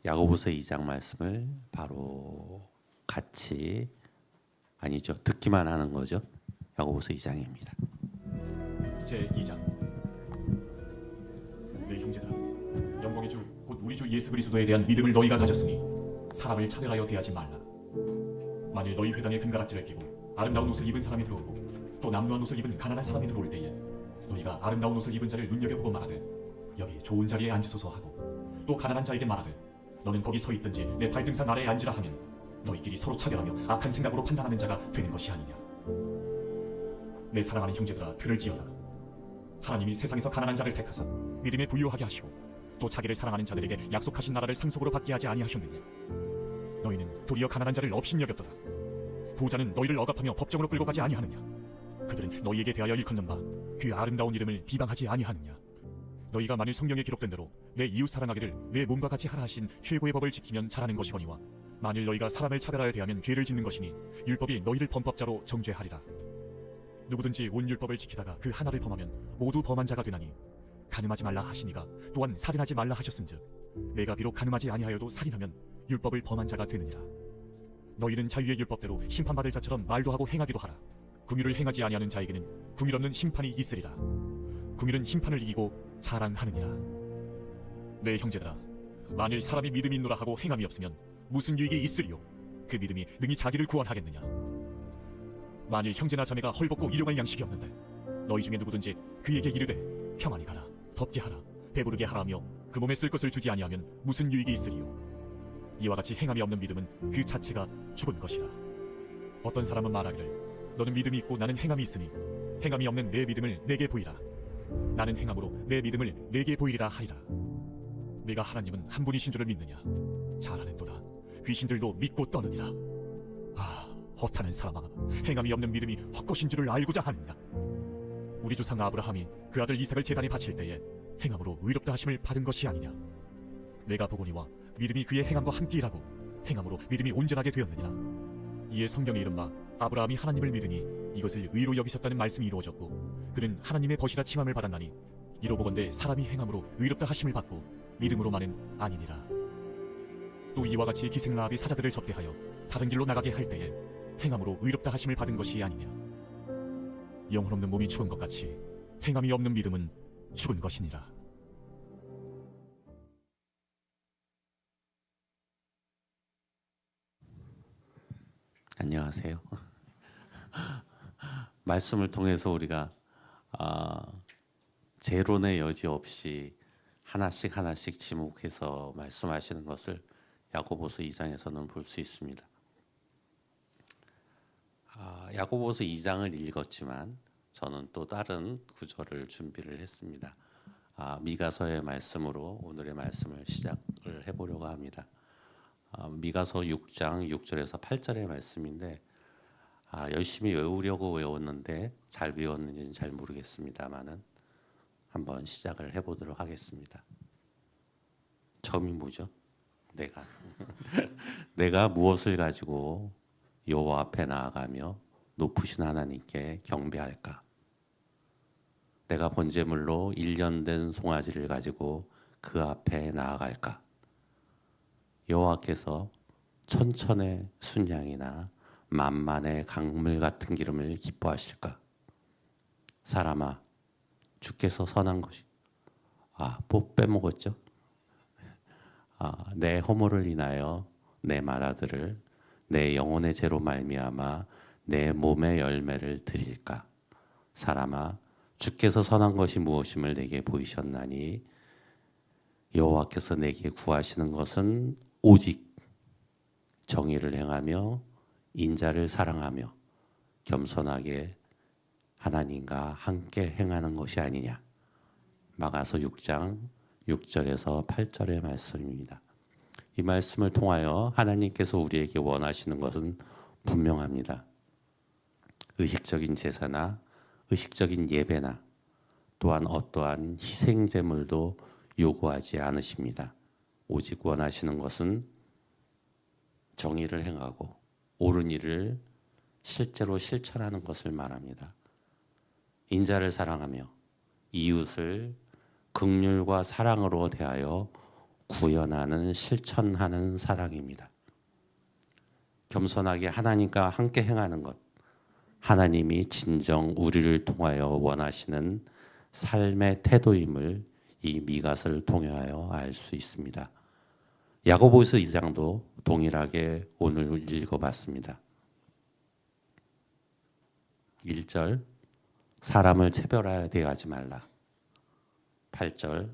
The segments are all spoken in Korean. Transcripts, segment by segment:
야고보서 2장 말씀을 바로 같이 아니죠. 듣기만 하는 거죠. 야고보서 2장입니다. 제2장. 내 형제들아, 영광의 주 곧 우리 주 예수 그리스도에 대한 믿음을 너희가 가졌으니 사람을 차별하여 대하지 말라. 만일 너희 회당에 금가락지를 끼고 아름다운 옷을 입은 사람이 들어오고 또 남루한 옷을 입은 가난한 사람이 들어올 때에 너희가 아름다운 옷을 입은 자를 눈여겨보고 말하되 여기 좋은 자리에 앉으소서 하고 또 가난한 자에게 말하되 너는 거기 서 있든지 내 발등상 아래에 앉으라 하면 너희끼리 서로 차별하며 악한 생각으로 판단하는 자가 되는 것이 아니냐. 내 사랑하는 형제들아, 들을지어다. 하나님이 세상에서 가난한 자를 택하사 믿음에 부유하게 하시고 또 자기를 사랑하는 자들에게 약속하신 나라를 상속으로 받게 하지 아니하셨느냐. 너희는 도리어 가난한 자를 업신여겼도다. 부자는 너희를 억압하며 법정으로 끌고 가지 아니하느냐. 그들은 너희에게 대하여 일컫는 바 그 아름다운 이름을 비방하지 아니하느냐. 너희가 만일 성경에 기록된 대로 내 이웃 사랑하기를 내 몸과 같이 하라 하신 최고의 법을 지키면 잘하는 것이거니와 만일 너희가 사람을 차별하여 대하면 죄를 짓는 것이니 율법이 너희를 범법자로 정죄하리라. 누구든지 온 율법을 지키다가 그 하나를 범하면 모두 범한 자가 되나니 간음하지 말라 하시니가 또한 살인하지 말라 하셨은즉 내가 비록 간음하지 아니하여도 살인하면 율법을 범한 자가 되느니라. 너희는 자유의 율법대로 심판받을 자처럼 말도 하고 행하기도 하라. 궁유를 행하지 아니하는 자에게는 궁율 없는 심판이 있으리라. 궁율은 심판을 이기고 자랑하느니라. 내 형제들아, 만일 사람이 믿음이 있노라 하고 행함이 없으면 무슨 유익이 있으리요? 그 믿음이 능히 자기를 구원하겠느냐. 만일 형제나 자매가 헐벗고 일용할 양식이 없는데 너희 중에 누구든지 그에게 이르되 평안히 가라, 덥게 하라, 배부르게 하라며 그 몸에 쓸 것을 주지 아니하면 무슨 유익이 있으리요? 이와 같이 행함이 없는 믿음은 그 자체가 죽은 것이라. 어떤 사람은 말하기를 너는 믿음이 있고 나는 행함이 있으니 행함이 없는 내 믿음을 내게 보이라. 나는 행함으로 내 믿음을 내게 보이리라 하리라. 네가 하나님은 한 분이신 줄을 믿느냐? 잘하는도다. 귀신들도 믿고 떠느니라. 아, 허탄한 사람아, 행함이 없는 믿음이 헛것인 줄을 알고자 하느냐? 우리 조상 아브라함이 그 아들 이삭을 제단에 바칠 때에 행함으로 의롭다 하심을 받은 것이 아니냐? 내가 보거니와 믿음이 그의 행함과 함께 일하고 행함으로 믿음이 온전하게 되었느니라. 이에 성경에 이른바 아브라함이 하나님을 믿으니 이것을 의로 여기셨다는 말씀이 이루어졌고 그는 하나님의 벗이라 칭함을 받았나니 이로 보건대 사람이 행함으로 의롭다 하심을 받고 믿음으로만은 아니니라. 또 이와 같이 기생라합이 사자들을 접대하여 다른 길로 나가게 할 때에 행함으로 의롭다 하심을 받은 것이 아니냐. 영혼 없는 몸이 죽은 것 같이 행함이 없는 믿음은 죽은 것이니라. 안녕하세요. 말씀을 통해서 우리가 재론의 여지 없이 하나씩 지목해서 말씀하시는 것을 야고보서 2장에서는 볼 수 있습니다. 야고보서 2장을 읽었지만 저는 또 다른 구절을 준비를 했습니다. 미가서의 말씀으로 오늘의 말씀을 시작을 해보려고 합니다. 미가서 6장 6절에서 8절의 말씀인데 열심히 외우려고 외웠는데 잘 외웠는지는 잘 모르겠습니다만은 한번 시작을 해보도록 하겠습니다. 처음이 뭐죠? 내가 무엇을 가지고 여호와 앞에 나아가며 높으신 하나님께 경배할까? 내가 번제물로 1년 된 송아지를 가지고 그 앞에 나아갈까? 여호와께서 천천의 순양이나 만만의 강물 같은 기름을 기뻐하실까? 사람아, 주께서 선한 것이 또 빼먹었죠? 내 허물을 인하여 내 맏아들을 내 영혼의 죄로 말미암아 내 몸의 열매를 드릴까? 사람아, 주께서 선한 것이 무엇임을 내게 보이셨나니 여호와께서 내게 구하시는 것은 오직 정의를 행하며 인자를 사랑하며 겸손하게 하나님과 함께 행하는 것이 아니냐. 마가서 6장 6절에서 8절의 말씀입니다. 이 말씀을 통하여 하나님께서 우리에게 원하시는 것은 분명합니다. 의식적인 제사나 의식적인 예배나 또한 어떠한 희생제물도 요구하지 않으십니다. 오직 원하시는 것은 정의를 행하고 옳은 일을 실제로 실천하는 것을 말합니다. 인자를 사랑하며 이웃을 긍휼과 사랑으로 대하여 구현하는 실천하는 사랑입니다. 겸손하게 하나님과 함께 행하는 것, 하나님이 진정 우리를 통하여 원하시는 삶의 태도임을 이 미가서를 통하여 알 수 있습니다. 야고보서 2장도 동일하게 오늘 읽어봤습니다. 1절 사람을 차별하여 대하지 말라. 8절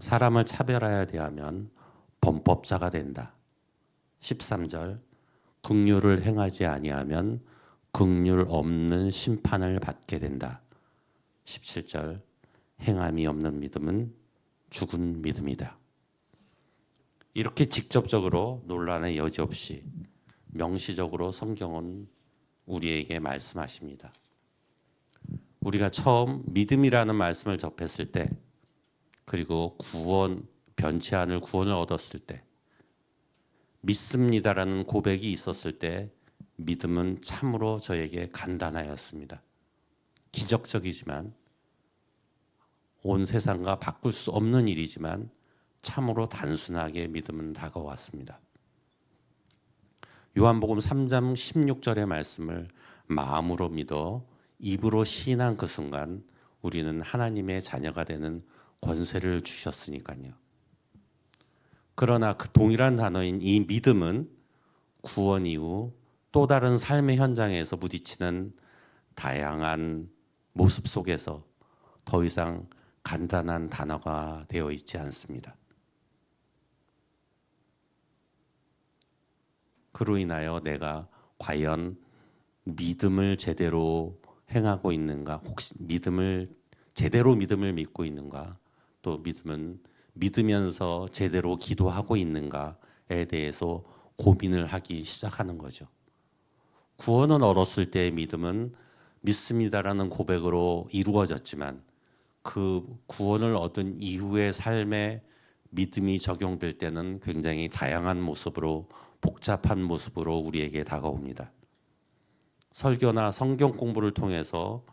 사람을 차별하여 대하면 범법자가 된다. 13절 긍휼을 행하지 아니하면 긍휼 없는 심판을 받게 된다. 17절 행함이 없는 믿음은 죽은 믿음이다. 이렇게 직접적으로 논란의 여지 없이 명시적으로 성경은 우리에게 말씀하십니다. 우리가 처음 믿음이라는 말씀을 접했을 때, 그리고 변치 않을 구원을 얻었을 때, 믿습니다라는 고백이 있었을 때 믿음은 참으로 저에게 간단하였습니다. 기적적이지만 온 세상과 바꿀 수 없는 일이지만 참으로 단순하게 믿음은 다가왔습니다. 요한복음 3장 16절의 말씀을 마음으로 믿어 입으로 시인한 그 순간 우리는 하나님의 자녀가 되는 권세를 주셨으니까요. 그러나 그 동일한 단어인 이 믿음은 구원 이후 또 다른 삶의 현장에서 부딪히는 다양한 모습 속에서 더 이상 간단한 단어가 되어 있지 않습니다. 그로 인하여 내가 과연 믿음을 제대로 행하고 있는가, 혹시 제대로 믿음을 믿고 있는가, 또 믿음은 믿으면서 제대로 기도하고 있는가에 대해서 고민을 하기 시작하는 거죠. 구원을 얻었을 때의 믿음은 믿습니다라는 고백으로 이루어졌지만 그 구원을 얻은 이후의 삶에 믿음이 적용될 때는 굉장히 다양한 모습으로, 복잡한 모습으로 우리에게 다가옵니다. 설교나 성경 공부를 통해서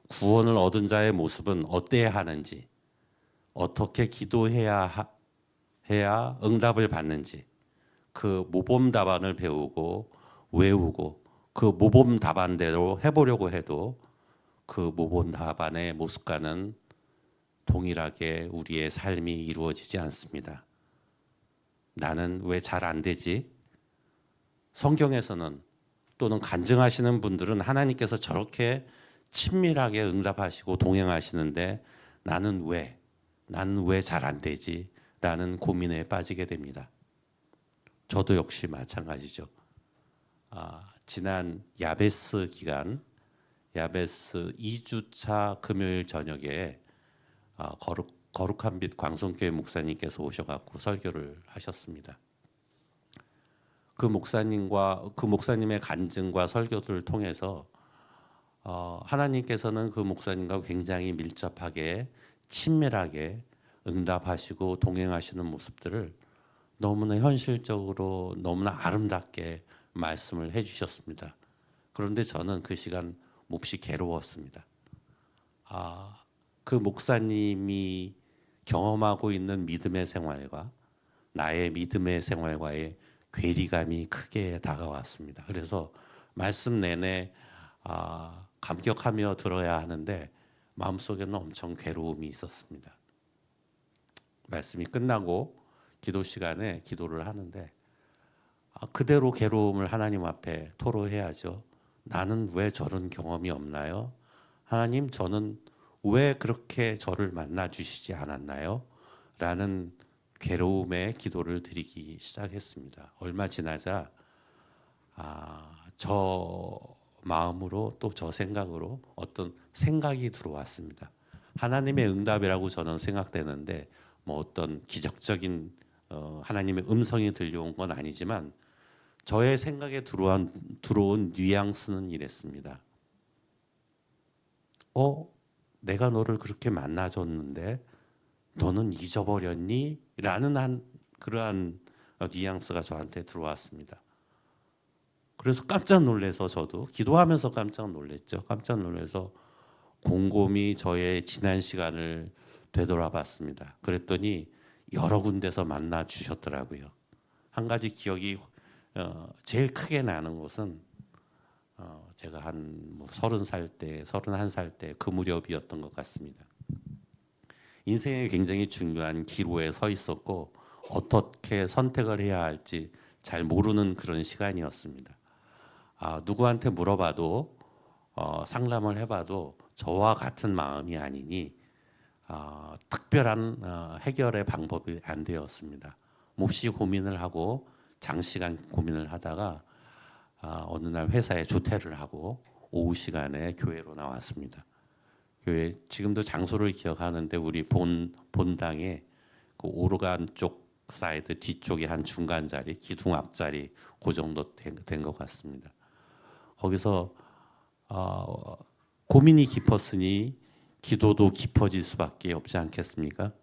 구원을 얻은 자의 모습은 어때야 하는지, 어떻게 기도해야 해야 응답을 받는지, 그 모범 답안을 배우고 외우고 그 모범 답안대로 해보려고 해도 그 모범 답안의 모습과는 동일하게 우리의 삶이 이루어지지 않습니다. 나는 왜 잘 안 되지? 성경에서는, 또는 간증하시는 분들은 하나님께서 저렇게 친밀하게 응답하시고 동행하시는데 나는 왜 잘 안 되지? 라는 고민에 빠지게 됩니다. 저도 역시 마찬가지죠. 지난 야베스 기간, 야베스 2주차 금요일 저녁에 거룩한 빛 광성교회 목사님께서 오셔갖고 설교를 하셨습니다. 그 목사님의 간증과 설교들을 통해서 하나님께서는 그 목사님과 굉장히 밀접하게 친밀하게 응답하시고 동행하시는 모습들을 너무나 현실적으로 너무나 아름답게 말씀을 해주셨습니다. 그런데 저는 그 시간 몹시 괴로웠습니다. 그 목사님이 경험하고 있는 믿음의 생활과 나의 믿음의 생활과의 괴리감이 크게 다가왔습니다. 그래서 말씀 내내 감격하며 들어야 하는데 마음속에는 엄청 괴로움이 있었습니다. 말씀이 끝나고 기도 시간에 기도를 하는데 그대로 괴로움을 하나님 앞에 토로해야죠. 나는 왜 저런 경험이 없나요? 하나님, 저는 왜 그렇게 저를 만나 주시지 않았나요? 라는 괴로움의 기도를 드리기 시작했습니다. 얼마 지나자 저 마음으로 또 저 생각으로 어떤 생각이 들어왔습니다. 하나님의 응답이라고 저는 생각되는데 뭐 어떤 기적적인 하나님의 음성이 들려온 건 아니지만 저의 생각에 들어온 뉘앙스는 이랬습니다. 내가 너를 그렇게 만나줬는데 너는 잊어버렸니? 라는 그러한 뉘앙스가 저한테 들어왔습니다. 그래서 깜짝 놀라서 저도 기도하면서 깜짝 놀랐죠. 깜짝 놀라서 곰곰이 저의 지난 시간을 되돌아봤습니다. 그랬더니 여러 군데서 만나 주셨더라고요. 한 가지 기억이 제일 크게 나는 것은 제가 한 30살 때, 31살 때 그 무렵이었던 것 같습니다. 인생에 굉장히 중요한 기로에 서 있었고 어떻게 선택을 해야 할지 잘 모르는 그런 시간이었습니다. 누구한테 물어봐도 상담을 해봐도 저와 같은 마음이 아니니 특별한 해결의 방법이 안 되었습니다. 몹시 고민을 하고 장시간 고민을 하다가 어느 날 회사에 조퇴를 하고 오후 시간에 교회로 나왔습니다. 교회 지금도 장소를 기억하는데 우리 본당에 그 오르간 쪽 사이드 뒤쪽에 한 중간 자리, 기둥 앞자리 그 정도 된 것 같습니다. 거기서 고민이 깊었으니 기도도 깊어질 수밖에 없지 않겠습니까?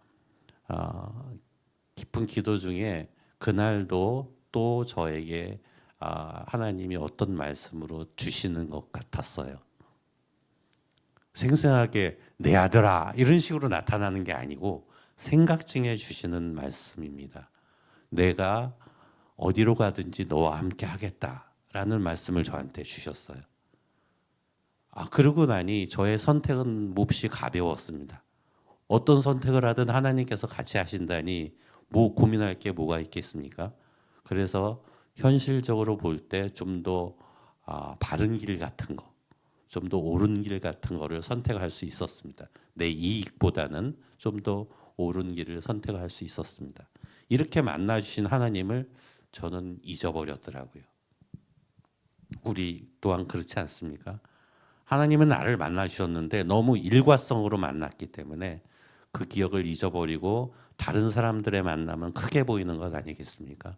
깊은 기도 중에 그날도 또 저에게 하나님이 어떤 말씀으로 주시는 것 같았어요. 생생하게 내 아들아 이런 식으로 나타나는 게 아니고 생각 중에 주시는 말씀입니다. 내가 어디로 가든지 너와 함께 하겠다라는 말씀을 저한테 주셨어요. 그러고 나니 저의 선택은 몹시 가벼웠습니다. 어떤 선택을 하든 하나님께서 같이 하신다니 뭐 고민할 게 뭐가 있겠습니까? 그래서 현실적으로 볼 때 좀 더 바른 길 같은 거, 좀 더 옳은 길 같은 거를 선택할 수 있었습니다. 내 이익보다는 좀 더 옳은 길을 선택할 수 있었습니다. 이렇게 만나 주신 하나님을 저는 잊어버렸더라고요. 우리 또한 그렇지 않습니까? 하나님은 나를 만나 주셨는데 너무 일과성으로 만났기 때문에 그 기억을 잊어버리고 다른 사람들의 만남은 크게 보이는 것 아니겠습니까?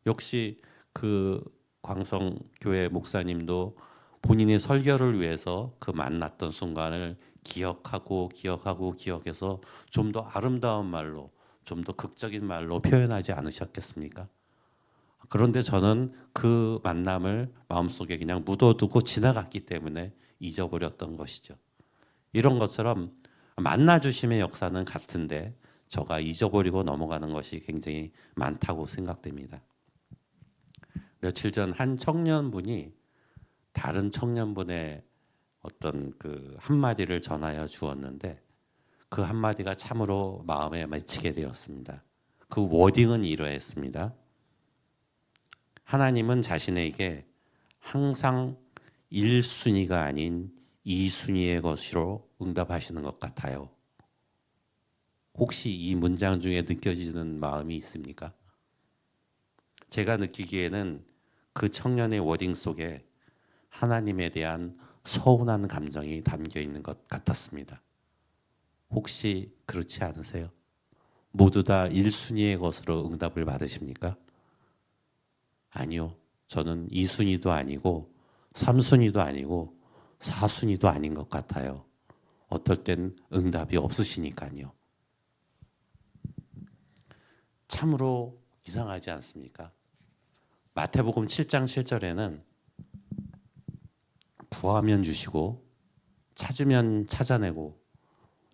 역시 그 광성교회 목사님도 본인의 설교를 위해서 그 만났던 순간을 기억해서 좀 더 아름다운 말로, 좀 더 극적인 말로 표현하지 않으셨겠습니까? 그런데 저는 그 만남을 마음속에 그냥 묻어두고 지나갔기 때문에 잊어버렸던 것이죠. 이런 것처럼 만나주심의 역사는 같은데 저가 잊어버리고 넘어가는 것이 굉장히 많다고 생각됩니다. 며칠 전 한 청년분이 다른 청년분의 어떤 그 한마디를 전하여 주었는데 그 한마디가 참으로 마음에 맺히게 되었습니다. 그 워딩은 이러했습니다. 하나님은 자신에게 항상 1순위가 아닌 2순위의 것으로 응답하시는 것 같아요. 혹시 이 문장 중에 느껴지는 마음이 있습니까? 제가 느끼기에는 그 청년의 워딩 속에 하나님에 대한 서운한 감정이 담겨 있는 것 같았습니다. 혹시 그렇지 않으세요? 모두 다 1순위의 것으로 응답을 받으십니까? 아니요. 저는 2순위도 아니고 3순위도 아니고 4순위도 아닌 것 같아요. 어떨 땐 응답이 없으시니까요. 참으로 이상하지 않습니까? 마태복음 7장 7절에는 구하면 주시고 찾으면 찾아내고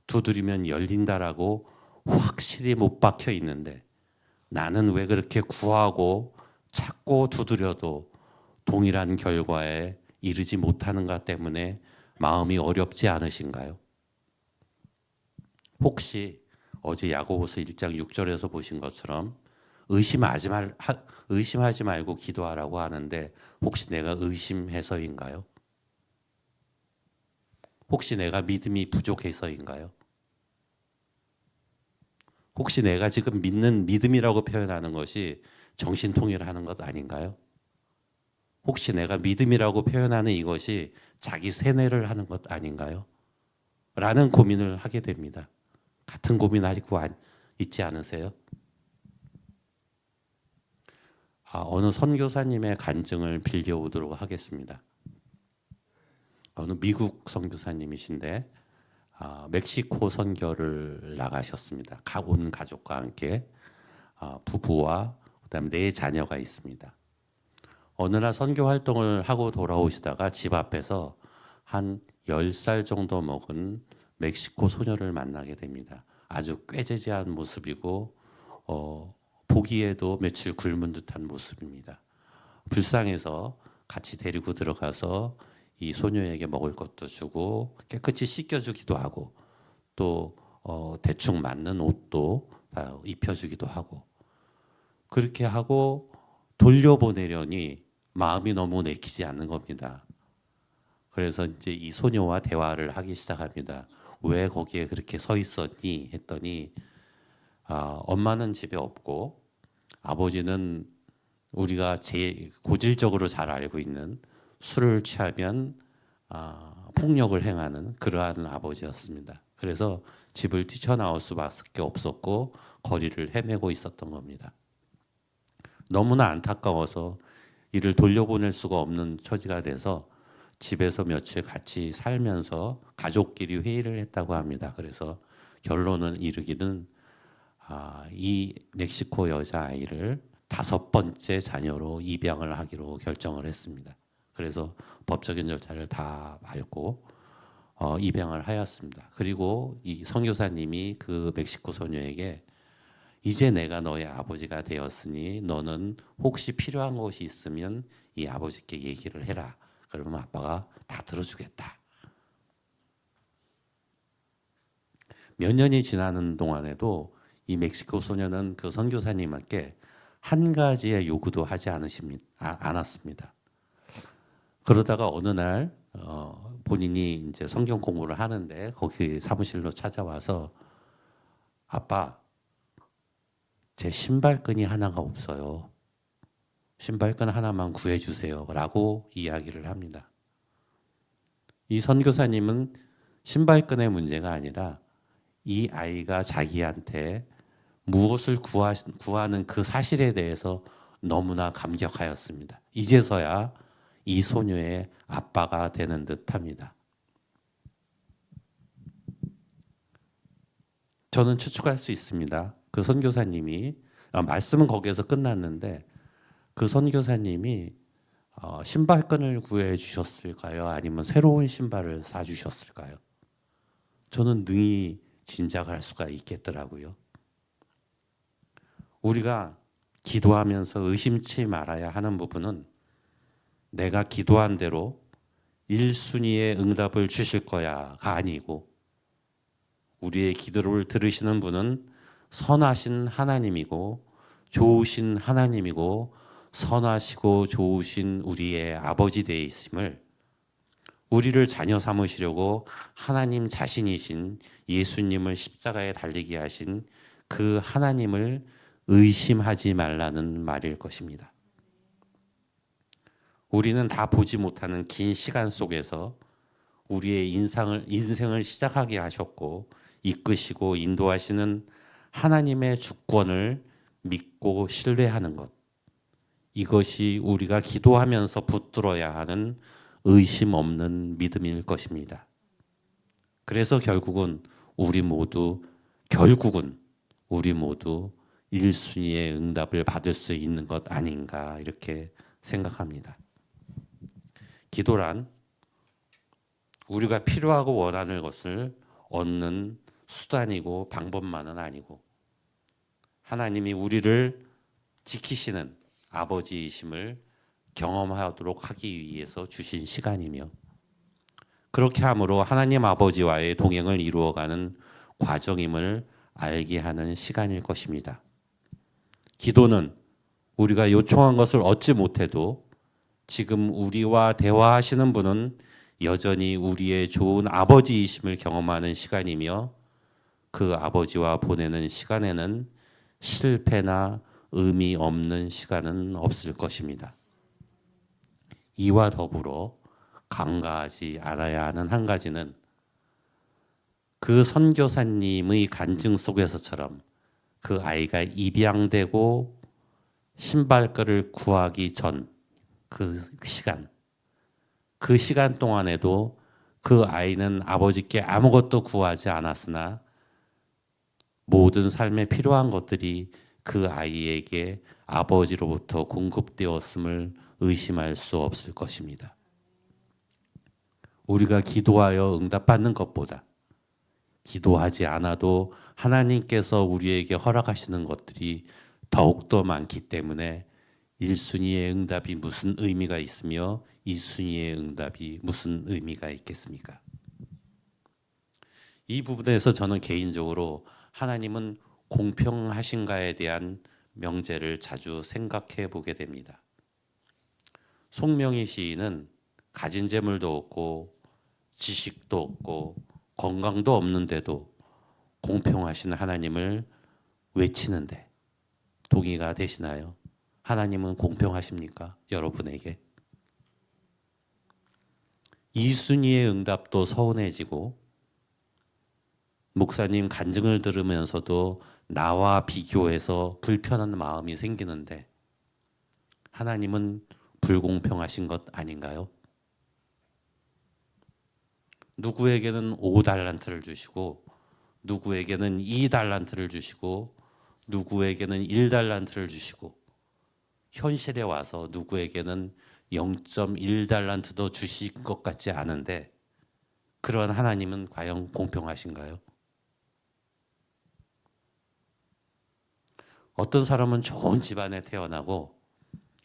두드리면 열린다라고 확실히 못 박혀 있는데 나는 왜 그렇게 구하고 찾고 두드려도 동일한 결과에 이르지 못하는가 때문에 마음이 어렵지 않으신가요? 혹시 어제 야고보서 1장 6절에서 보신 것처럼 의심하지 말고 기도하라고 하는데 혹시 내가 의심해서인가요? 혹시 내가 믿음이 부족해서인가요? 혹시 내가 지금 믿는 믿음이라고 표현하는 것이 정신통일하는 것 아닌가요? 혹시 내가 믿음이라고 표현하는 이것이 자기 세뇌를 하는 것 아닌가요? 라는 고민을 하게 됩니다. 같은 고민하고 있지 않으세요? 어느 선교사님의 간증을 빌려오도록 하겠습니다. 어느 미국 선교사님이신데 멕시코 선교를 나가셨습니다. 온 가족과 함께 부부와 그다음에 4자녀가 있습니다. 어느 날 선교 활동을 하고 돌아오시다가 집 앞에서 한 10살 정도 먹은 멕시코 소녀를 만나게 됩니다. 아주 꾀재재한 모습이고 보기에도 며칠 굶은 듯한 모습입니다. 불쌍해서 같이 데리고 들어가서 이 소녀에게 먹을 것도 주고 깨끗이 씻겨주기도 하고 또 대충 맞는 옷도 다 입혀주기도 하고 그렇게 하고 돌려보내려니 마음이 너무 내키지 않는 겁니다. 그래서 이제 이 소녀와 대화를 하기 시작합니다. 왜 거기에 그렇게 서 있었니? 했더니 엄마는 집에 없고 아버지는 우리가 제일 고질적으로 잘 알고 있는 술을 취하면 폭력을 행하는 그러한 아버지였습니다. 그래서 집을 뛰쳐나올 수밖에 없었고 거리를 헤매고 있었던 겁니다. 너무나 안타까워서 이를 돌려보낼 수가 없는 처지가 돼서 집에서 며칠 같이 살면서 가족끼리 회의를 했다고 합니다. 그래서 결론은 이르기는 이 멕시코 여자아이를 5번째 자녀로 입양을 하기로 결정을 했습니다. 그래서 법적인 절차를 다 밟고 입양을 하였습니다. 그리고 이 선교사님이 그 멕시코 소녀에게 이제 내가 너의 아버지가 되었으니 너는 혹시 필요한 것이 있으면 이 아버지께 얘기를 해라. 그러면 아빠가 다 들어주겠다. 몇 년이 지나는 동안에도 이 멕시코 소녀는 그 선교사님께 한 가지의 요구도 하지 않았습니다. 그러다가 어느 날 본인이 이제 성경 공부를 하는데 거기 사무실로 찾아와서 아빠, 제 신발끈이 하나가 없어요. 신발끈 하나만 구해주세요. 라고 이야기를 합니다. 이 선교사님은 신발끈의 문제가 아니라 이 아이가 자기한테 무엇을 구하는 그 사실에 대해서 너무나 감격하였습니다. 이제서야 이 소녀의 아빠가 되는 듯합니다. 저는 추측할 수 있습니다. 그 선교사님이 말씀은 거기에서 끝났는데 그 선교사님이 신발끈을 구해 주셨을까요? 아니면 새로운 신발을 사 주셨을까요? 저는 능히 짐작할 수가 있겠더라고요. 우리가 기도하면서 의심치 말아야 하는 부분은 내가 기도한 대로 1순위의 응답을 주실 거야가 아니고 우리의 기도를 들으시는 분은 선하신 하나님이고 좋으신 하나님이고 선하시고 좋으신 우리의 아버지 되심을 우리를 자녀 삼으시려고 하나님 자신이신 예수님을 십자가에 달리게 하신 그 하나님을 의심하지 말라는 말일 것입니다. 우리는 다 보지 못하는 긴 시간 속에서 우리의 인생을 시작하게 하셨고 이끄시고 인도하시는 하나님의 주권을 믿고 신뢰하는 것. 이것이 우리가 기도하면서 붙들어야 하는 의심 없는 믿음일 것입니다. 그래서 결국은 우리 모두 1순위의 응답을 받을 수 있는 것 아닌가 이렇게 생각합니다. 기도란 우리가 필요하고 원하는 것을 얻는 수단이고 방법만은 아니고 하나님이 우리를 지키시는 아버지이심을 경험하도록 하기 위해서 주신 시간이며 그렇게 함으로 하나님 아버지와의 동행을 이루어가는 과정임을 알게 하는 시간일 것입니다. 기도는 우리가 요청한 것을 얻지 못해도 지금 우리와 대화하시는 분은 여전히 우리의 좋은 아버지이심을 경험하는 시간이며 그 아버지와 보내는 시간에는 실패나 의미 없는 시간은 없을 것입니다. 이와 더불어 간과하지 않아야 하는 한 가지는 그 선교사님의 간증 속에서처럼 그 아이가 입양되고 신발끈을 구하기 전 그 시간 동안에도 그 아이는 아버지께 아무것도 구하지 않았으나 모든 삶에 필요한 것들이 그 아이에게 아버지로부터 공급되었음을 의심할 수 없을 것입니다. 우리가 기도하여 응답받는 것보다 기도하지 않아도 하나님께서 우리에게 허락하시는 것들이 더욱더 많기 때문에 1순위의 응답이 무슨 의미가 있으며 2순위의 응답이 무슨 의미가 있겠습니까? 이 부분에서 저는 개인적으로 하나님은 공평하신가에 대한 명제를 자주 생각해 보게 됩니다. 송명희 시인은 가진 재물도 없고 지식도 없고 건강도 없는데도 공평하신 하나님을 외치는데 동의가 되시나요? 하나님은 공평하십니까? 여러분에게? 2순위의 응답도 서운해지고 목사님 간증을 들으면서도 나와 비교해서 불편한 마음이 생기는데 하나님은 불공평하신 것 아닌가요? 누구에게는 5달란트를 주시고 누구에게는 2달란트를 주시고 누구에게는 1달란트를 주시고 현실에 와서 누구에게는 0.1달란트도 주실 것 같지 않은데 그런 하나님은 과연 공평하신가요? 어떤 사람은 좋은 집안에 태어나고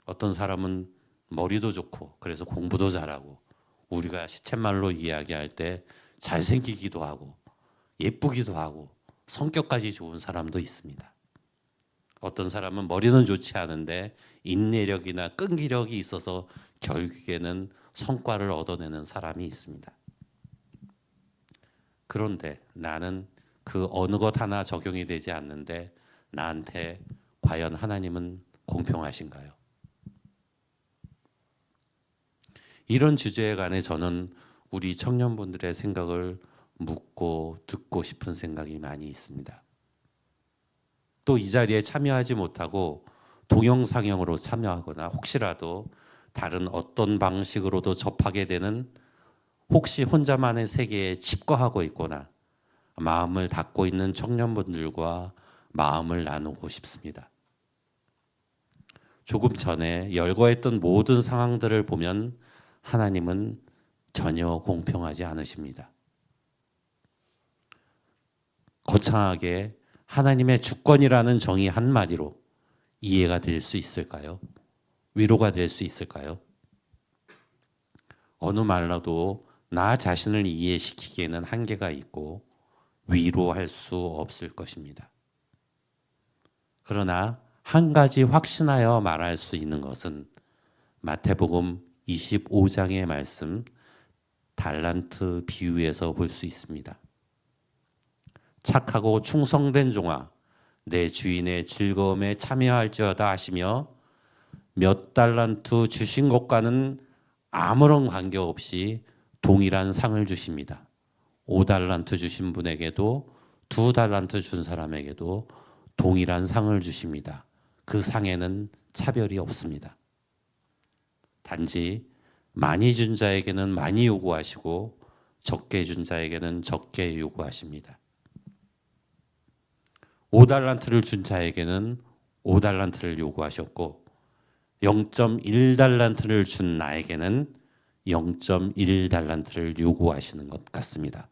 어떤 사람은 머리도 좋고 그래서 공부도 잘하고 우리가 시쳇말로 이야기할 때 잘생기기도 하고 예쁘기도 하고 성격까지 좋은 사람도 있습니다. 어떤 사람은 머리는 좋지 않은데 인내력이나 끈기력이 있어서 결국에는 성과를 얻어내는 사람이 있습니다. 그런데 나는 그 어느 것 하나 적용이 되지 않는데 나한테 과연 하나님은 공평하신가요? 이런 주제에 관해 저는 우리 청년분들의 생각을 묻고 듣고 싶은 생각이 많이 있습니다. 또 이 자리에 참여하지 못하고 동영상형으로 참여하거나 혹시라도 다른 어떤 방식으로도 접하게 되는 혹시 혼자만의 세계에 칩거하고 있거나 마음을 닫고 있는 청년분들과 마음을 나누고 싶습니다. 조금 전에 열거했던 모든 상황들을 보면 하나님은 전혀 공평하지 않으십니다. 거창하게 하나님의 주권이라는 정의 한마디로 이해가 될 수 있을까요? 위로가 될 수 있을까요? 어느 말로도 나 자신을 이해시키기에는 한계가 있고 위로할 수 없을 것입니다. 그러나 한 가지 확신하여 말할 수 있는 것은 마태복음 25장의 말씀 달란트 비유에서 볼 수 있습니다. 착하고 충성된 종아 내 주인의 즐거움에 참여할지어다 하시며 몇 달란트 주신 것과는 아무런 관계없이 동일한 상을 주십니다. 5달란트 주신 분에게도 2달란트 준 사람에게도 동일한 상을 주십니다. 그 상에는 차별이 없습니다. 단지 많이 준 자에게는 많이 요구하시고 적게 준 자에게는 적게 요구하십니다. 5달란트를 준 자에게는 5달란트를 요구하셨고 0.1달란트를 준 나에게는 0.1달란트를 요구하시는 것 같습니다.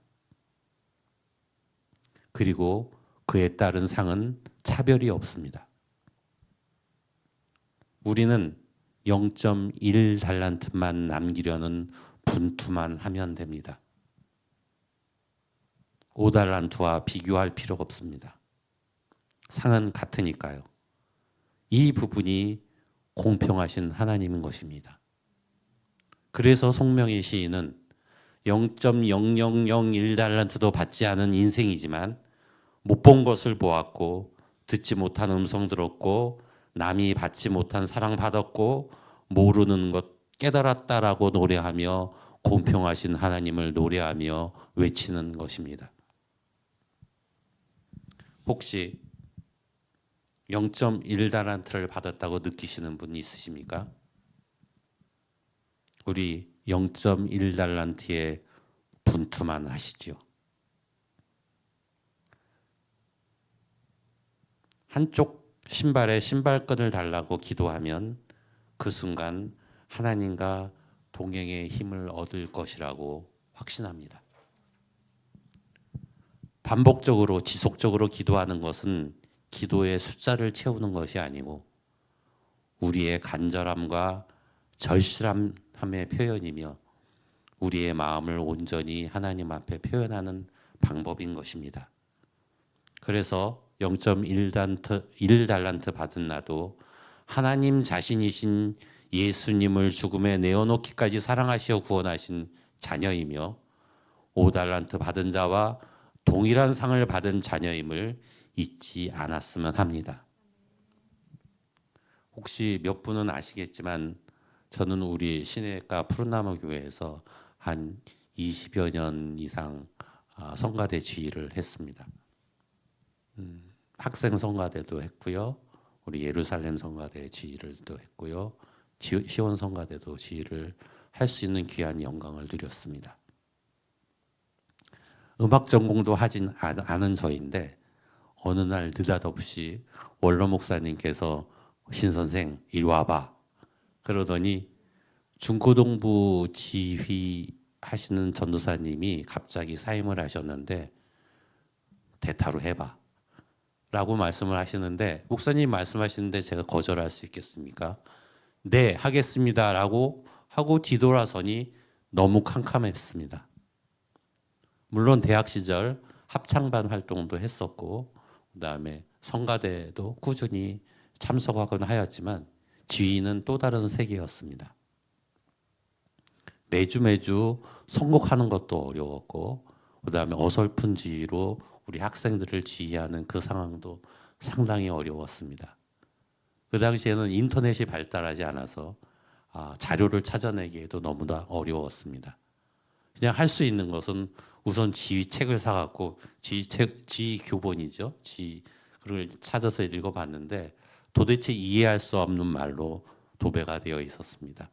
그리고 그에 따른 상은 차별이 없습니다. 우리는 0.1달란트만 남기려는 분투만 하면 됩니다. 5달란트와 비교할 필요가 없습니다. 상은 같으니까요. 이 부분이 공평하신 하나님인 것입니다. 그래서 송명희 시인은 0.0001달란트도 받지 않은 인생이지만 못 본 것을 보았고 듣지 못한 음성 들었고 남이 받지 못한 사랑 받았고 모르는 것 깨달았다라고 노래하며 공평하신 하나님을 노래하며 외치는 것입니다. 혹시 0.1달란트를 받았다고 느끼시는 분 있으십니까? 우리 0.1달란트의 분투만 하시죠. 한쪽 신발에 신발끈을 달라고 기도하면 그 순간 하나님과 동행의 힘을 얻을 것이라고 확신합니다. 반복적으로 지속적으로 기도하는 것은 기도의 숫자를 채우는 것이 아니고 우리의 간절함과 절실함의 표현이며 우리의 마음을 온전히 하나님 앞에 표현하는 방법인 것입니다. 그래서 0.1달란트 받은 나도 하나님 자신이신 예수님을 죽음에 내어놓기까지 사랑하시어 구원하신 자녀이며 5달란트 받은 자와 동일한 상을 받은 자녀임을 잊지 않았으면 합니다. 혹시 몇 분은 아시겠지만 저는 우리 신해가 푸른나무 교회에서 한 20여 년 이상 성가대 지휘를 했습니다. 학생 성가대도 했고요. 우리 예루살렘 성가대 지휘를도 했고요. 시온 성가대도 지휘를 할 수 있는 귀한 영광을 누렸습니다. 음악 전공도 하진 않은 저인데 어느 날 느닷없이 원로 목사님께서 신 선생 이리 와봐 그러더니 중고등부 지휘하시는 전도사님이 갑자기 사임을 하셨는데 대타로 해봐 라고 말씀을 하시는데 목사님 말씀하시는데 제가 거절할 수 있겠습니까? 네 하겠습니다 라고 하고 뒤돌아서니 너무 캄캄했습니다. 물론 대학 시절 합창반 활동도 했었고 그다음에 성가대도 꾸준히 참석하곤 하였지만 지휘는 또 다른 세계였습니다. 매주 선곡하는 것도 어려웠고 그다음에 어설픈 지휘로 우리 학생들을 지휘하는 그 상황도 상당히 어려웠습니다. 그 당시에는 인터넷이 발달하지 않아서 자료를 찾아내기에도 너무나 어려웠습니다. 그냥 할 수 있는 것은 우선 지휘책을 사갖고 지휘 교본이죠. 그걸 찾아서 읽어봤는데 도대체 이해할 수 없는 말로 도배가 되어 있었습니다.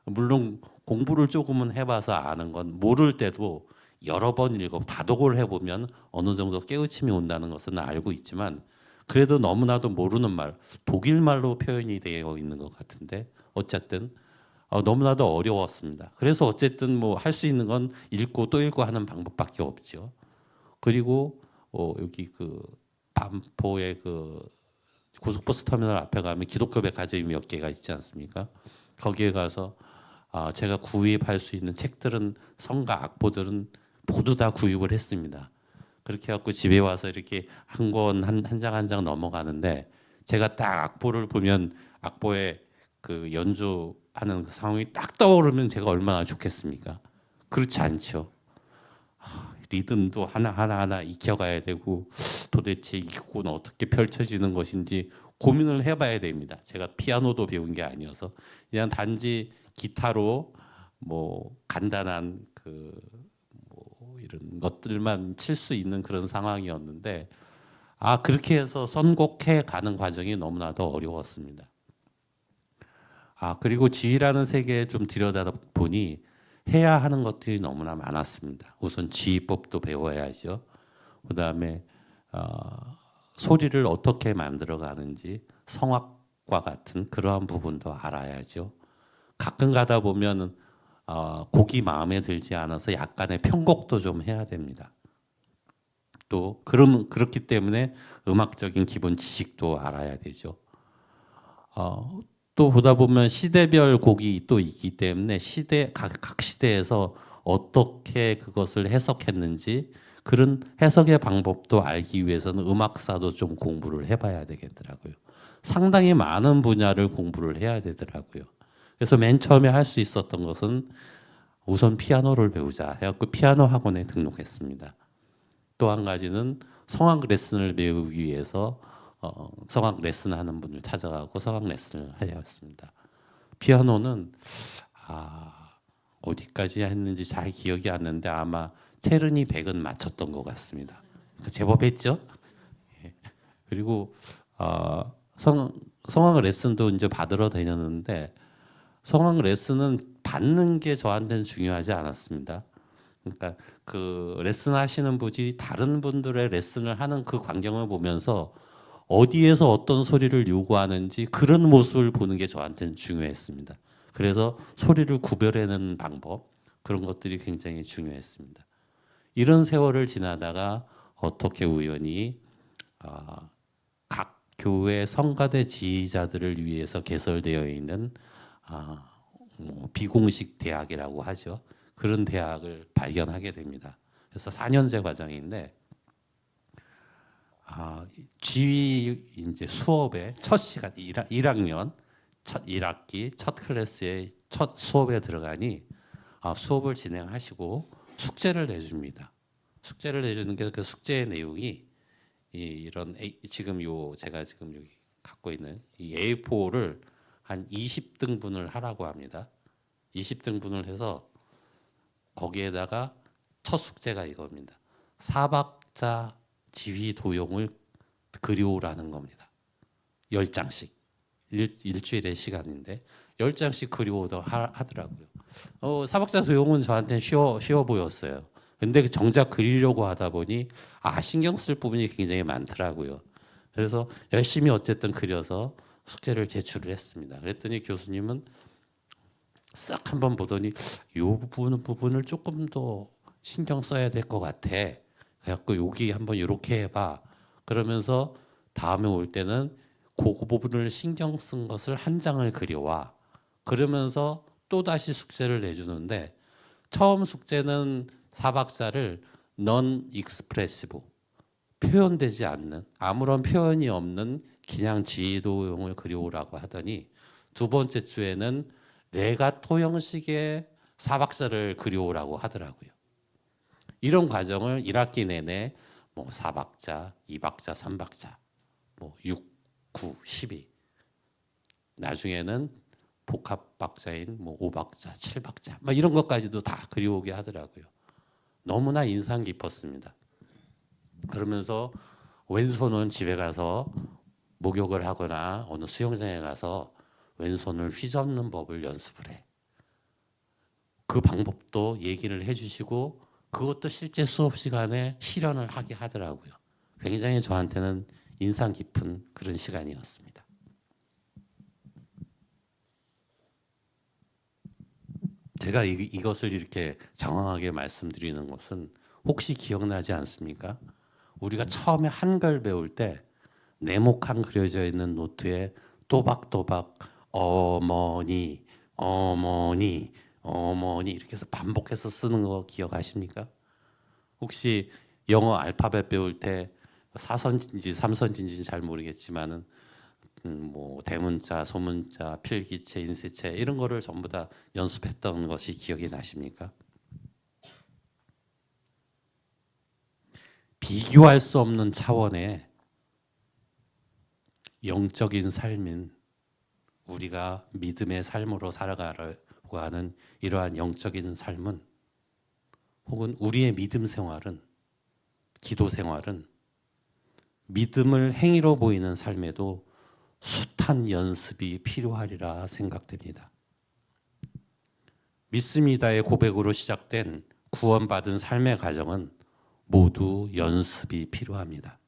물론 공부를 조금은 해봐서 아는 건 모를 때도 여러 번 다독을 해보면 어느 정도 깨우침이 온다는 것은 알고 있지만 그래도 너무나도 모르는 말, 독일 말로 표현이 되어 있는 것 같은데 어쨌든 너무나도 어려웠습니다. 그래서 어쨌든 뭐 할 수 있는 건 읽고 또 읽고 하는 방법밖에 없죠. 그리고 여기 그 반포의 그 고속버스 터미널 앞에 가면 기독교 백화점이 몇 개가 있지 않습니까? 거기에 가서 제가 구입할 수 있는 책들은 성가 악보들은 모두 다 구입을 했습니다. 그렇게 해갖고 집에 와서 이렇게 한 권 한 장 한 장 넘어가는데 제가 딱 악보를 보면 악보에 그 연주하는 그 상황이 딱 떠오르면 제가 얼마나 좋겠습니까? 그렇지 않죠. 리듬도 하나 익혀가야 되고 도대체 이 곡은 어떻게 펼쳐지는 것인지 고민을 해봐야 됩니다. 제가 피아노도 배운 게 아니어서 그냥 단지 기타로 뭐 간단한 뭐 이런 것들만 칠 수 있는 그런 상황이었는데 그렇게 해서 선곡해 가는 과정이 너무나도 어려웠습니다. 그리고 지휘라는 세계에 좀 들여다보니 해야 하는 것들이 너무나 많았습니다. 우선 지휘법도 배워야죠. 그다음에 소리를 어떻게 만들어 가는지 성악과 같은 그러한 부분도 알아야죠. 가끔 가다 보면 곡이 마음에 들지 않아서 약간의 편곡도 좀 해야 됩니다. 또 그렇기 때문에 음악적인 기본 지식도 알아야 되죠. 또 보다 보면 시대별 곡이 또 있기 때문에 각 시대에서 어떻게 그것을 해석했는지 그런 해석의 방법도 알기 위해서는 음악사도 좀 공부를 해봐야 되겠더라고요. 상당히 많은 분야를 공부를 해야 되더라고요. 그래서 맨 처음에 할 수 있었던 것은 우선 피아노를 배우자 해갖고 피아노 학원에 등록했습니다. 또 한 가지는 성악 레슨을 배우기 위해서 성악 레슨하는 분을 찾아가고 성악 레슨을 하였습니다. 피아노는 어디까지 했는지 잘 기억이 안 나는데 아마 체르니 100은 맞췄던 것 같습니다. 제법 했죠. 그리고 성악 레슨도 이제 받으러 다녔는데 성악 레슨은 받는 게 저한테는 중요하지 않았습니다. 그러니까 그 레슨 하시는 분이 다른 분들의 레슨을 하는 그 광경을 보면서 어디에서 어떤 소리를 요구하는지 그런 모습을 보는 게 저한테는 중요했습니다. 그래서 소리를 구별해내는 방법 그런 것들이 굉장히 중요했습니다. 이런 세월을 지나다가 어떻게 우연히 각 교회 성가대 지휘자들을 위해서 개설되어 있는 비공식 대학이라고 하죠. 그런 대학을 발견하게 됩니다. 그래서 4년제 과정인데 지휘 이제 수업의 첫 시간 1학년 첫 1학기 첫 클래스의 첫 수업에 들어가니 수업을 진행하시고 숙제를 내줍니다. 숙제를 내주는 게 그 숙제의 내용이 이런 지금 제가 지금 여기 갖고 있는 이 A4를 한 20등분을 하라고 합니다. 20등분을 해서 거기에다가 첫 숙제가 이겁니다. 사박자 지휘 도용을 그려오라는 겁니다. 10장씩. 일주일의 시간인데 10장씩 그려오도록 하더라고요. 사박자 도용은 저한테는 쉬워 보였어요. 근데 정작 그리려고 하다 보니 신경 쓸 부분이 굉장히 많더라고요. 그래서 열심히 어쨌든 그려서 숙제를 제출을 했습니다. 그랬더니 교수님은 싹 한번 보더니 이 부분을 조금 더 신경 써야 될 것 같아. 그래갖고 여기 한번 이렇게 해봐. 그러면서 다음에 올 때는 그 부분을 신경 쓴 것을 한 장을 그려와. 그러면서 또 다시 숙제를 내주는데 처음 숙제는 사박자를 non expressive 표현되지 않는 아무런 표현이 없는 그냥 지도용을 그려오라고 하더니 두 번째 주에는 레가토 형식의 사박자를 그려오라고 하더라고요. 이런 과정을 1학기 내내 뭐 4박자, 2박자, 3박자, 뭐 6, 9, 12 나중에는 복합 박자인 뭐 5박자, 7박자 막 이런 것까지도 다 그려오게 하더라고요. 너무나 인상 깊었습니다. 그러면서 왼손은 집에 가서 목욕을 하거나 어느 수영장에 가서 왼손을 휘젓는 법을 연습을 해. 그 방법도 얘기를 해주시고 그것도 실제 수업 시간에 실현을 하게 하더라고요. 굉장히 저한테는 인상 깊은 그런 시간이었습니다. 제가 이것을 이렇게 장황하게 말씀드리는 것은 혹시 기억나지 않습니까? 우리가 처음에 한글 배울 때 네모칸 그려져 있는 노트에 또박또박 어머니, 어머니, 어머니 이렇게 해서 반복해서 쓰는 거 기억하십니까? 혹시 영어 알파벳 배울 때 4선지인지 3선지인지 잘 모르겠지만은 뭐 대문자, 소문자, 필기체, 인쇄체 이런 거를 전부 다 연습했던 것이 기억이 나십니까? 비교할 수 없는 차원의 영적인 삶인 우리가 믿음의 삶으로 살아가려고 하는 이러한 영적인 삶은 혹은 우리의 믿음 생활은 기도 생활은 믿음을 행위로 보이는 삶에도 숱한 연습이 필요하리라 생각됩니다. 믿습니다의 고백으로 시작된 구원받은 삶의 과정은 모두 연습이 필요합니다.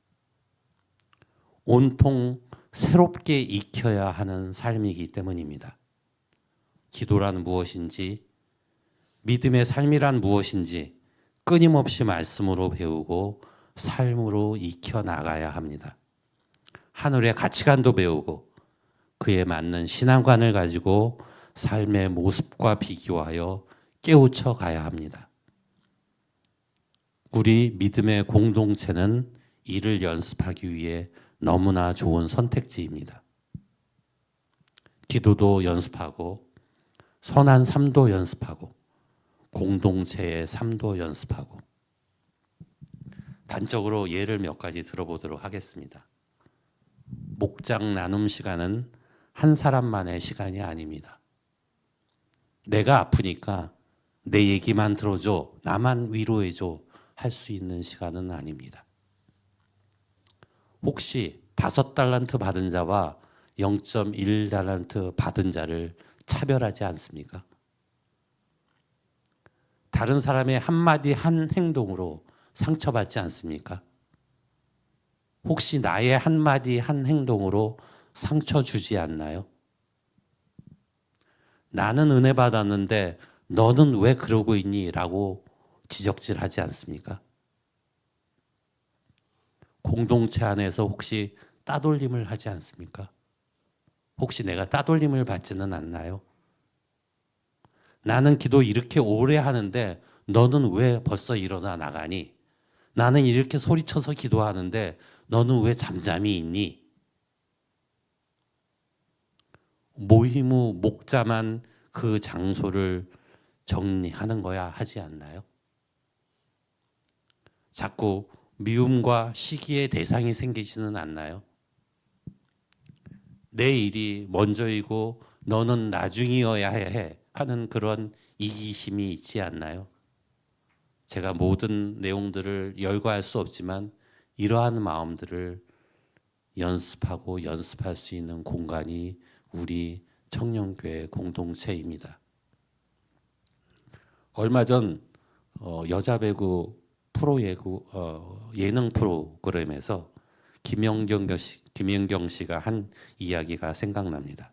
온통 새롭게 익혀야 하는 삶이기 때문입니다. 기도란 무엇인지, 믿음의 삶이란 무엇인지 끊임없이 말씀으로 배우고 삶으로 익혀 나가야 합니다. 하늘의 가치관도 배우고 그에 맞는 신앙관을 가지고 삶의 모습과 비교하여 깨우쳐 가야 합니다. 우리 믿음의 공동체는 이를 연습하기 위해 너무나 좋은 선택지입니다. 기도도 연습하고 선한 삶도 연습하고 공동체의 삶도 연습하고 단적으로 예를 몇 가지 들어보도록 하겠습니다. 목장 나눔 시간은 한 사람만의 시간이 아닙니다. 내가 아프니까 내 얘기만 들어줘, 나만 위로해줘 할 수 있는 시간은 아닙니다. 혹시 5달란트 받은 자와 0.1달란트 받은 자를 차별하지 않습니까? 다른 사람의 한마디 한 행동으로 상처받지 않습니까? 혹시 나의 한마디 한 행동으로 상처 주지 않나요? 나는 은혜 받았는데 너는 왜 그러고 있니? 라고 지적질하지 않습니까? 공동체 안에서 혹시 따돌림을 하지 않습니까? 혹시 내가 따돌림을 받지는 않나요? 나는 기도 이렇게 오래 하는데 너는 왜 벌써 일어나 나가니? 나는 이렇게 소리쳐서 기도하는데 너는 왜 잠잠히 있니? 모임 후 목자만 그 장소를 정리하는 거야 하지 않나요? 자꾸 미움과 시기의 대상이 생기지는 않나요? 내 일이 먼저이고 너는 나중이어야 해 하는 그런 이기심이 있지 않나요? 제가 모든 내용들을 열거할 수 없지만 이러한 마음들을 연습하고 연습할 수 있는 공간이 우리 청년교회 공동체입니다. 얼마 전 여자 배구 프로예구 예능 프로그램에서 김연경 씨가 한 이야기가 생각납니다.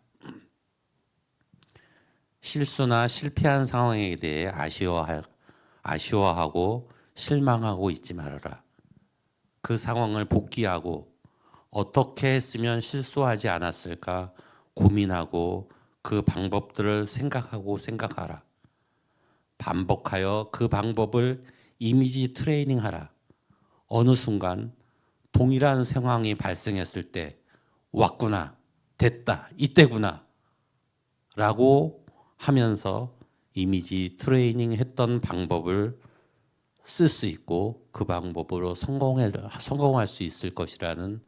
실수나 실패한 상황에 대해 아쉬워하고 실망하고 있지 말아라. 그 상황을 복귀하고 어떻게 했으면 실수하지 않았을까 고민하고 그 방법들을 생각하라. 반복하여 그 방법을 이미지 트레이닝하라. 어느 순간 동일한 상황이 발생했을 때 왔구나, 됐다, 이때구나 라고 하면서 이미지 트레이닝 했던 방법을 쓸 수 있고 그 방법으로 성공할 수 있을 것이라는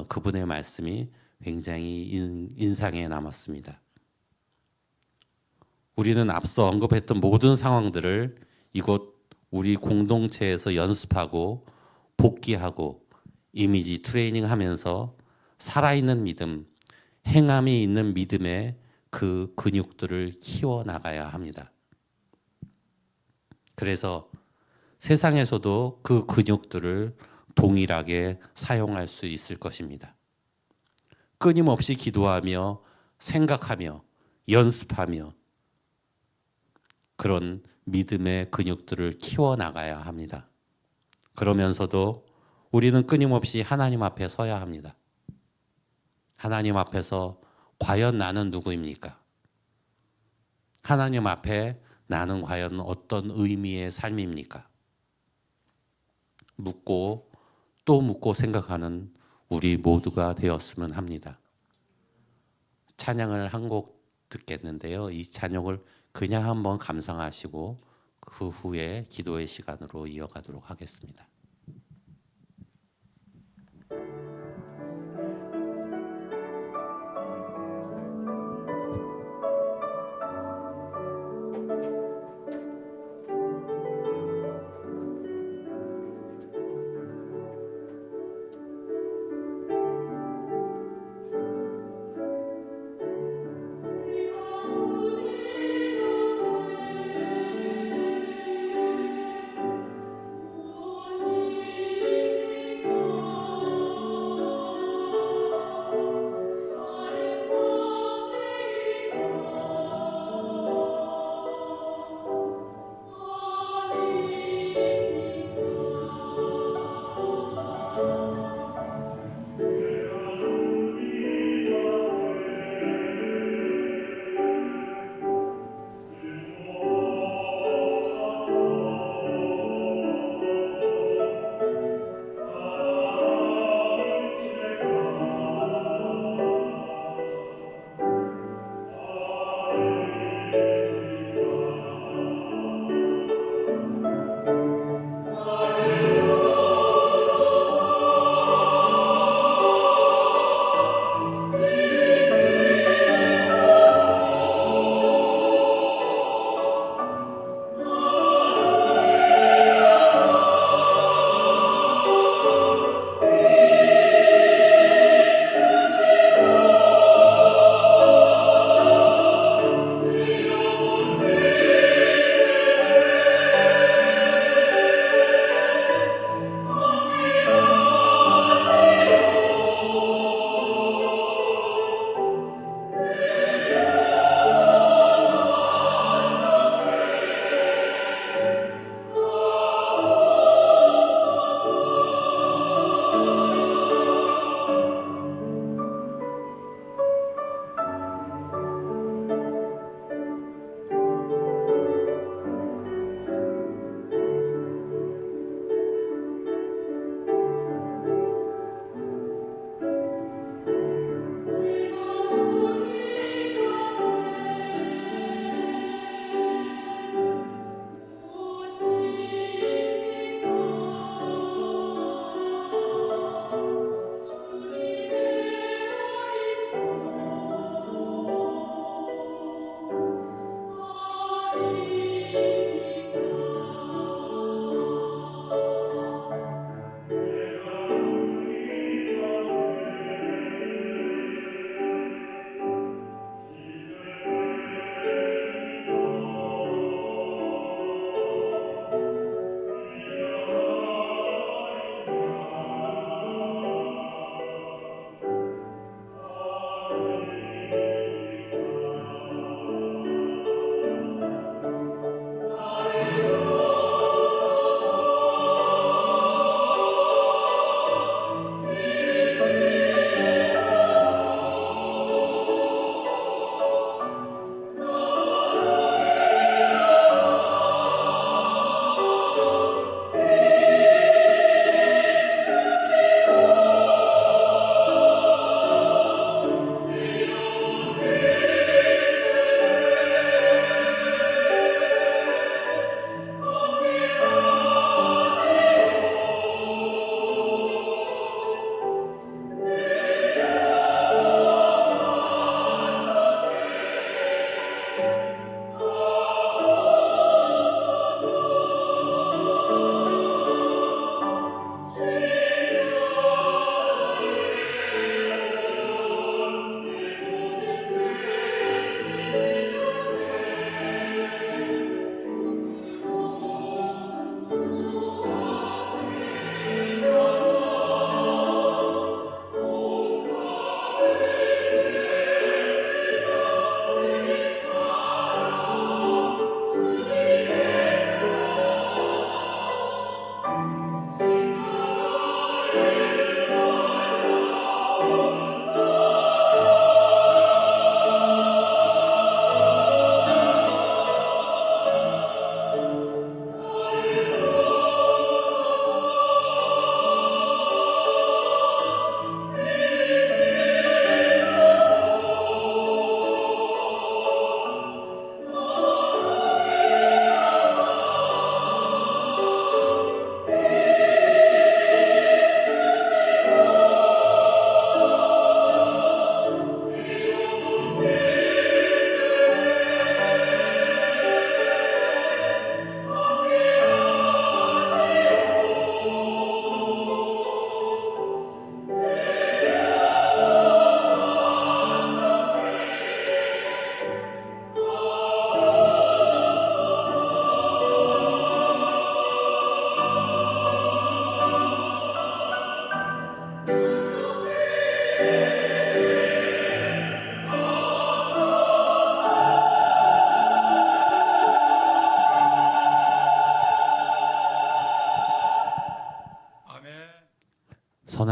그분의 말씀이 굉장히 인상에 남았습니다. 우리는 앞서 언급했던 모든 상황들을 이곳 우리 공동체에서 연습하고 복귀하고 이미지 트레이닝 하면서 살아있는 믿음, 행함이 있는 믿음의 그 근육들을 키워나가야 합니다. 그래서 세상에서도 그 근육들을 동일하게 사용할 수 있을 것입니다. 끊임없이 기도하며 생각하며 연습하며 그런 믿음의 근육들을 키워나가야 합니다. 그러면서도 우리는 끊임없이 하나님 앞에 서야 합니다. 하나님 앞에서 과연 나는 누구입니까? 하나님 앞에 나는 과연 어떤 의미의 삶입니까? 묻고 또 묻고 생각하는 우리 모두가 되었으면 합니다. 찬양을 한 곡 듣겠는데요. 이 찬양을 그냥 한번 감상하시고 그 후에 기도의 시간으로 이어가도록 하겠습니다.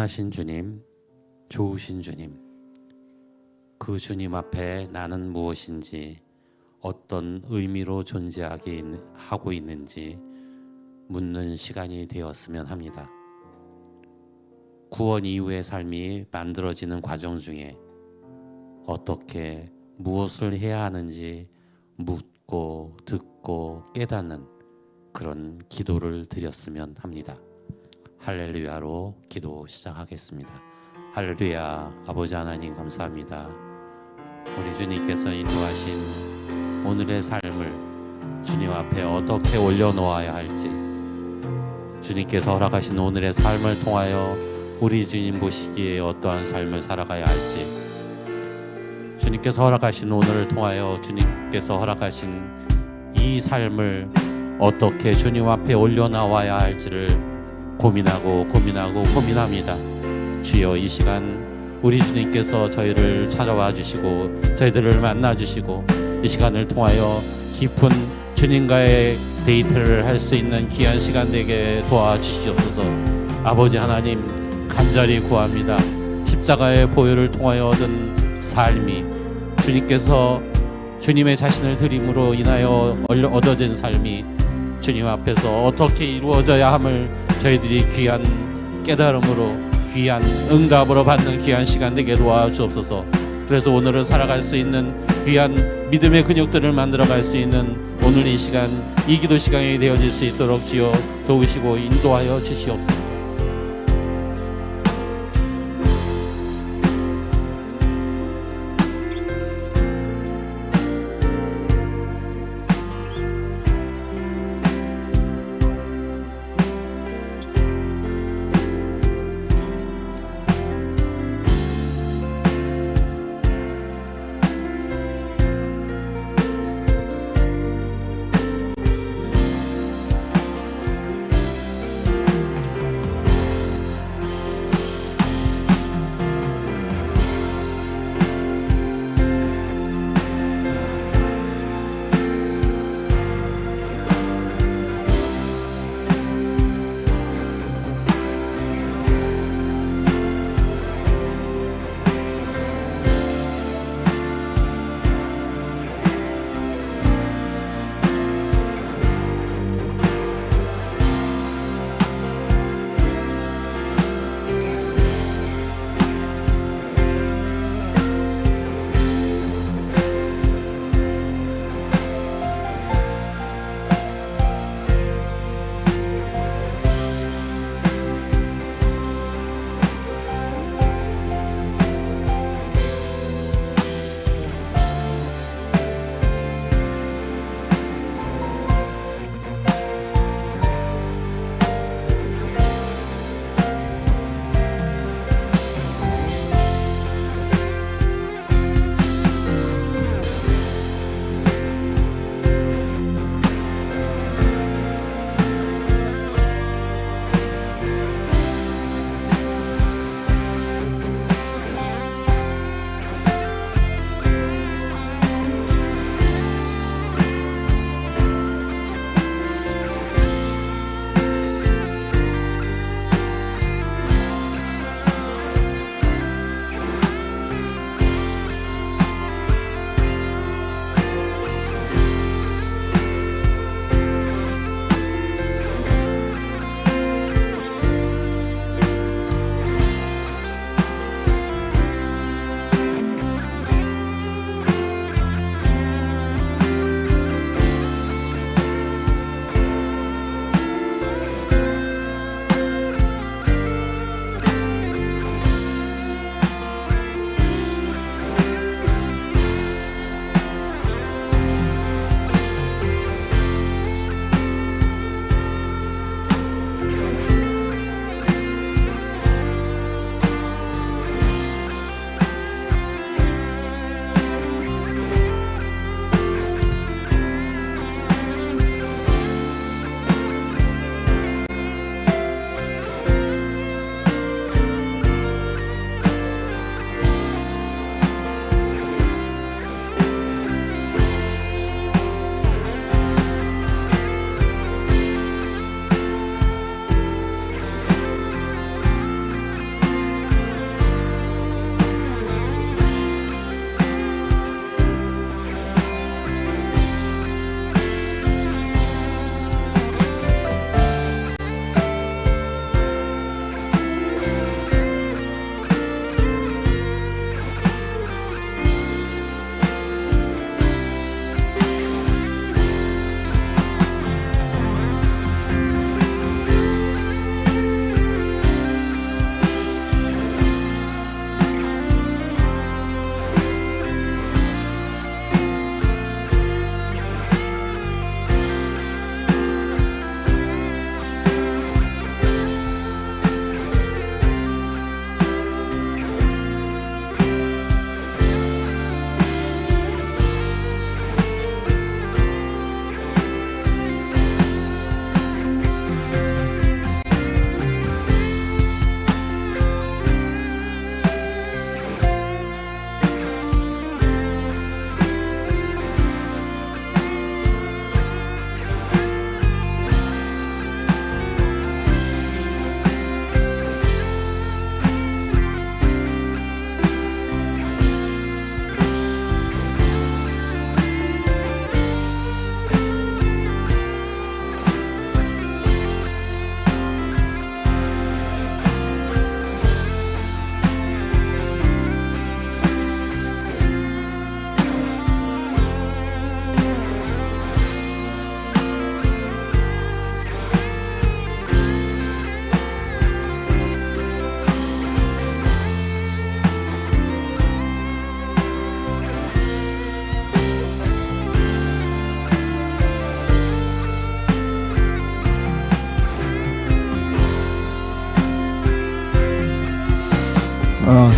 선하신 주님, 좋으신 주님, 그 주님 앞에 나는 무엇인지, 어떤 의미로 존재하게 하고 있는지 묻는 시간이 되었으면 합니다. 구원 이후의 삶이 만들어지는 과정 중에 어떻게 무엇을 해야 하는지 묻고 듣고 깨닫는 그런 기도를 드렸으면 합니다. 할렐루야로 기도 시작하겠습니다. 할렐루야. 아버지 하나님 감사합니다. 우리 주님께서 인도하신 오늘의 삶을 주님 앞에 어떻게 올려놓아야 할지, 주님께서 허락하신 오늘의 삶을 통하여 우리 주님 보시기에 어떠한 삶을 살아가야 할지, 주님께서 허락하신 오늘을 통하여 주님께서 허락하신 이 삶을 어떻게 주님 앞에 올려나와야 할지를 고민합니다. 주여, 이 시간 우리 주님께서 저희를 찾아와 주시고 저희들을 만나 주시고 이 시간을 통하여 깊은 주님과의 데이트를 할 수 있는 귀한 시간 되게 도와주시옵소서. 아버지 하나님, 간절히 구합니다. 십자가의 보혈을 통하여 얻은 삶이, 주님께서 주님의 자신을 드림으로 인하여 얻어진 삶이 주님 앞에서 어떻게 이루어져야 함을 저희들이 귀한 깨달음으로, 귀한 응답으로 받는 귀한 시간 되게 도와주옵소서. 그래서 오늘을 살아갈 수 있는 귀한 믿음의 근육들을 만들어갈 수 있는 오늘 이 시간, 이 기도 시간이 되어질 수 있도록 주여 도우시고 인도하여 주시옵소서.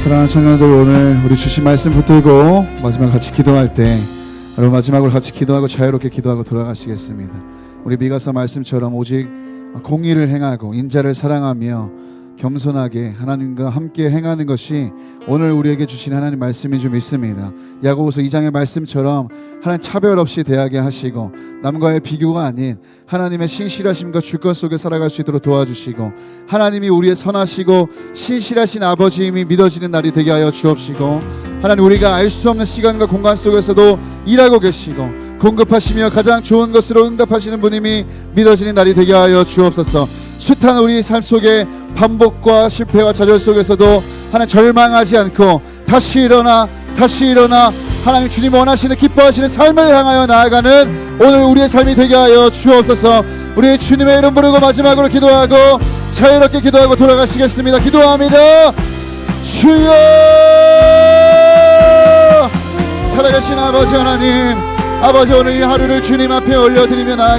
사랑하는 청년들, 오늘 우리 주신 말씀 붙들고 마지막 같이 기도할 때 여러분 마지막으로 같이 기도하고 자유롭게 기도하고 돌아가시겠습니다. 우리 미가서 말씀처럼 오직 공의를 행하고 인자를 사랑하며 겸손하게 하나님과 함께 행하는 것이 오늘 우리에게 주신 하나님 말씀인 줄 믿습니다. 야고보서 2장의 말씀처럼 하나님 차별 없이 대하게 하시고 남과의 비교가 아닌 하나님의 신실하심과 주권 속에 살아갈 수 있도록 도와주시고 하나님이 우리의 선하시고 신실하신 아버지임이 믿어지는 날이 되게 하여 주옵시고 하나님 우리가 알 수 없는 시간과 공간 속에서도 일하고 계시고 공급하시며 가장 좋은 것으로 응답하시는 분임이 믿어지는 날이 되게 하여 주옵소서. 숱한 우리 삶 속에 반복과 실패와 좌절 속에서도 하나님 절망하지 않고 다시 일어나 하나님 주님 원하시는 기뻐하시는 삶을 향하여 나아가는 오늘 우리의 삶이 되게 하여 주옵소서. 우리 주님의 이름 부르고 마지막으로 기도하고 자유롭게 기도하고 돌아가시겠습니다. 기도합니다. 주여, 살아계신 아버지 하나님, 아버지 오늘 이 하루를 주님 앞에 올려드리며 나아갑니다.